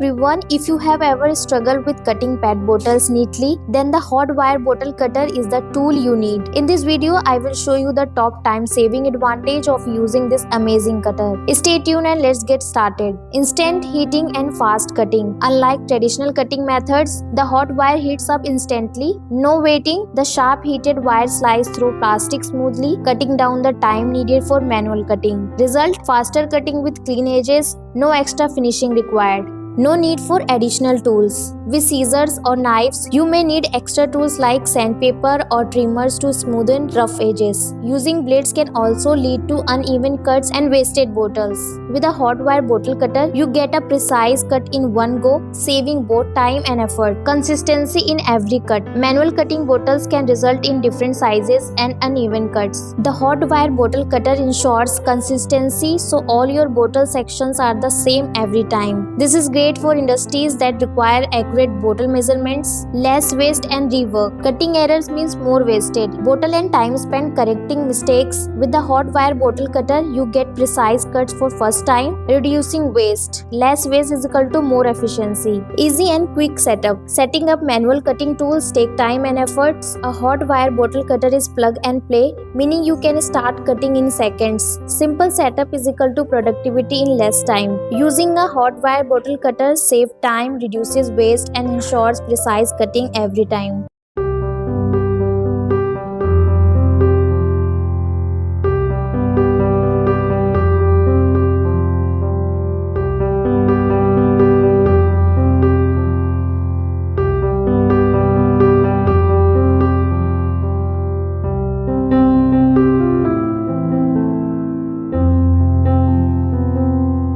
everyone, if you have ever struggled with cutting PET bottles neatly, then the hot wire bottle cutter is the tool you need. In this video, I will show you the top time saving advantage of using this amazing cutter. Stay tuned and let's get started. Instant heating and fast cutting. Unlike traditional cutting methods, the hot wire heats up instantly. No waiting, the sharp heated wire slides through plastic smoothly, cutting down the time needed for manual cutting. Result: faster cutting with clean edges, no extra finishing required. No need for additional tools. With scissors or knives, you may need extra tools like sandpaper or trimmers to smoothen rough edges. Using blades can also lead to uneven cuts and wasted bottles. With a hot wire bottle cutter, you get a precise cut in one go, saving both time and effort. Consistency in every cut. Manual cutting bottles can result in different sizes and uneven cuts. The hot wire bottle cutter ensures consistency, so all your bottle sections are the same every time. This is great for industries that require accurate bottle measurements, less waste and rework. Cutting errors means more wasted bottle and time spent correcting mistakes. With the hot wire bottle cutter, you get precise cuts for first time, reducing waste. Less waste is equal to more efficiency. Easy and quick setup. Setting up manual cutting tools take time and efforts. A hot wire bottle cutter is plug and play, meaning you can start cutting in seconds. Simple setup is equal to productivity in less time. Using a hot wire bottle cutter saves time, reduces waste and ensures precise cutting every time.